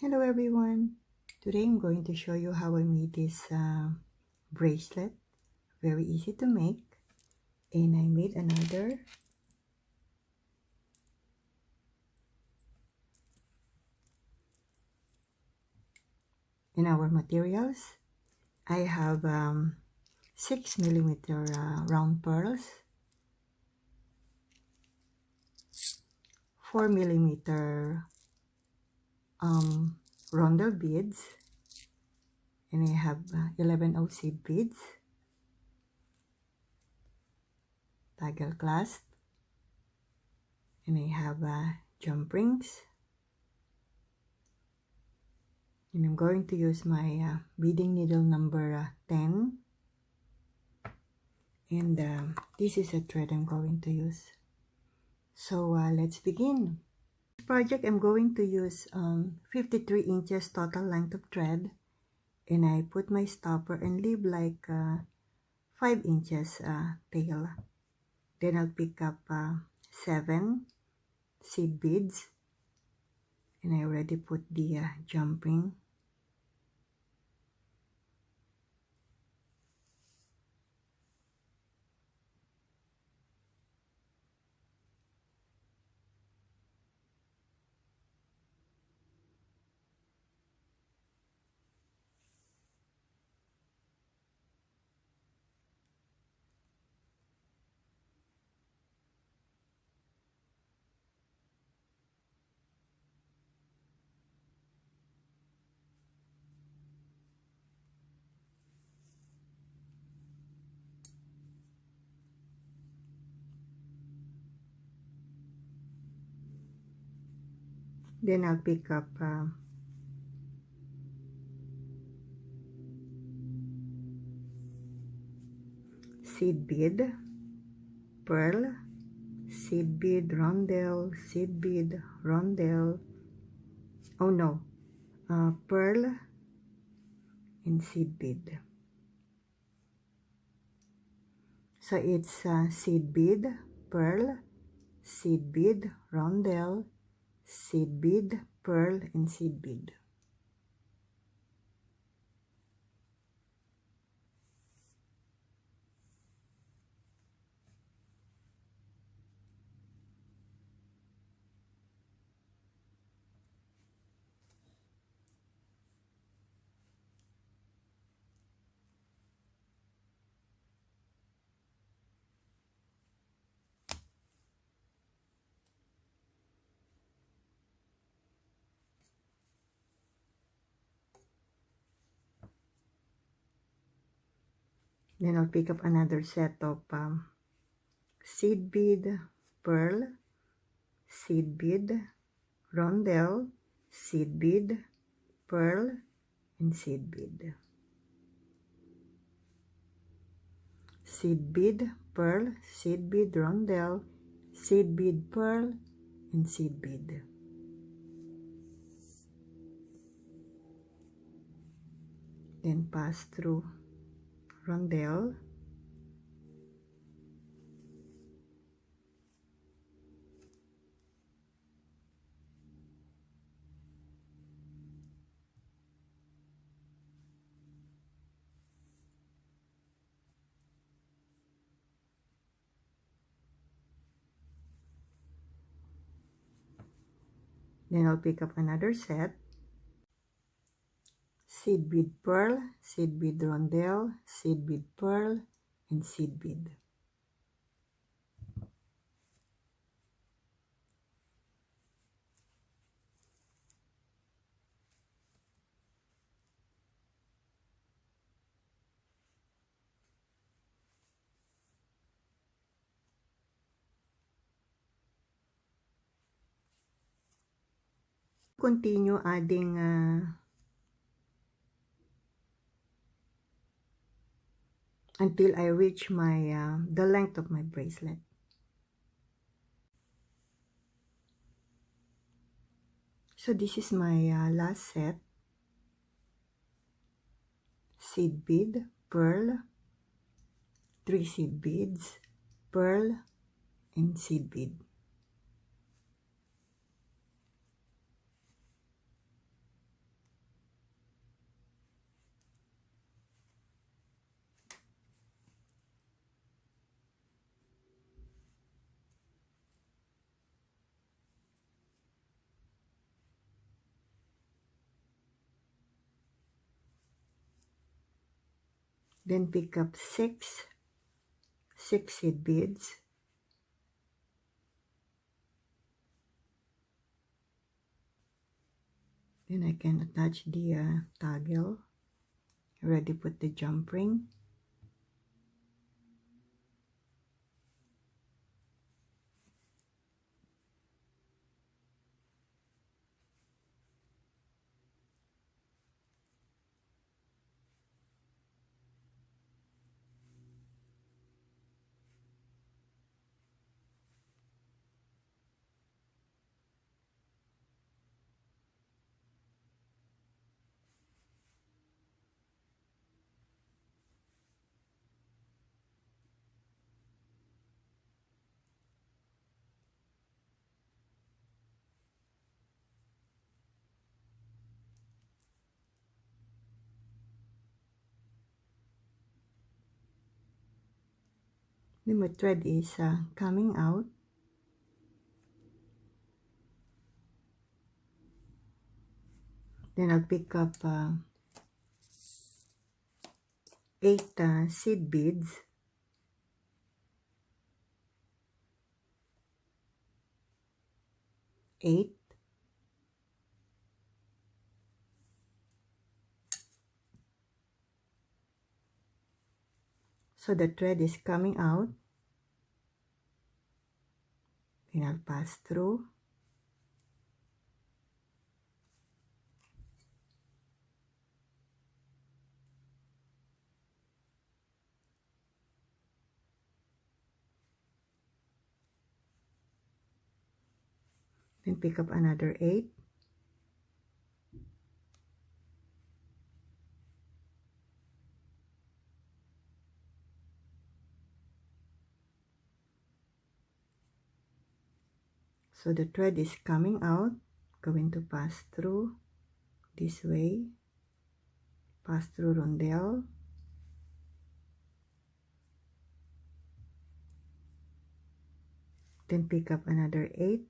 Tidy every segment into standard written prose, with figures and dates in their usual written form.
Hello everyone! Today I'm going to show you how I made this bracelet. Very easy to make. And I made another. In our materials, I have 6mm round pearls, 4mm rondelle beads, and I have 11 seed beads, toggle clasp, and I have jump rings. And I'm going to use my beading needle number 10. And this is a thread I'm going to use. So let's begin. This project I'm going to use 53 inches total length of thread. And I put my stopper and leave like 5 inches tail. Then I'll pick up 7 seed beads. And I already put the jump ring. Then I'll pick up seed bead, pearl, seed bead, rondelle, seed bead, rondelle, oh no, pearl, and seed bead. So it's seed bead, pearl, seed bead, rondelle, seed bead, pearl, and seed bead. Then I'll pick up another set of seed bead, pearl, seed bead, rondelle, seed bead, pearl, and seed bead. Seed bead, pearl, seed bead, rondelle, seed bead, pearl, and seed bead. Then pass through rondelle, then I'll pick up another set, seed bead, pearl, seed bead, rondelle, seed bead, pearl, and seed bead. Continue adding until I reach my the length of my bracelet. So this is my last set. Seed bead, pearl, 3 seed beads, pearl, and seed bead. Then pick up six seed beads. Then I can attach the toggle. Already put the jump ring. Then my thread is coming out. Then I'll pick up 8 seed beads. Eight. So the thread is coming out. Then I'll pass through. Then pick up another 8. So the thread is coming out, going to pass through this way, pass through rondelle, then pick up another 8,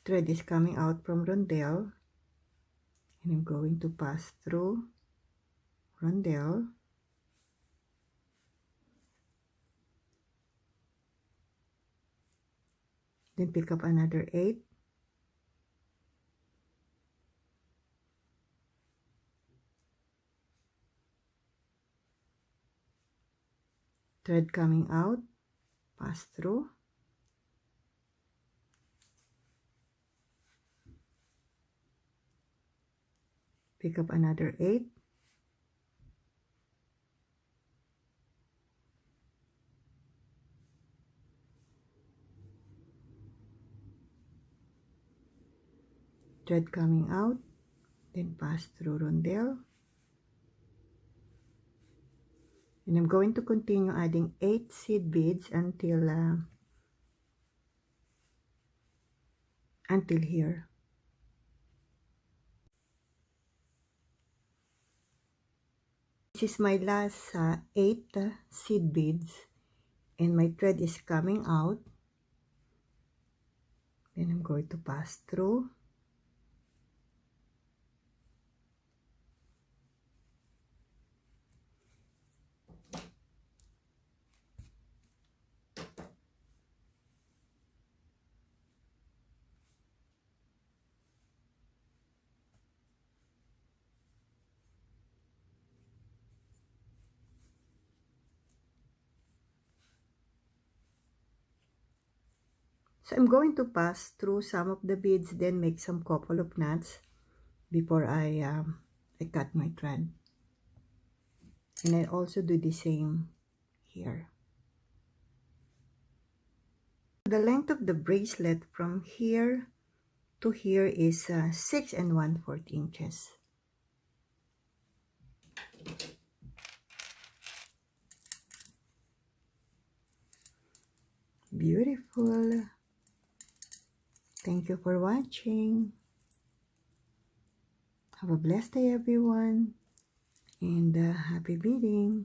thread is coming out from rondelle, and I'm going to pass through rondelle, then pick up another 8, thread coming out, pass through, pick up another 8, thread coming out, then pass through rondelle, and I'm going to continue adding 8 seed beads until here. This is my last 8 seed beads, and my thread is coming out. Then I'm going to pass through. So I'm going to pass through some of the beads, then make some couple of knots before I cut my thread. And I also do the same here. The length of the bracelet from here to here is 6 1/4 inches. Beautiful. Thank you for watching. Have a blessed day, everyone, and happy beading.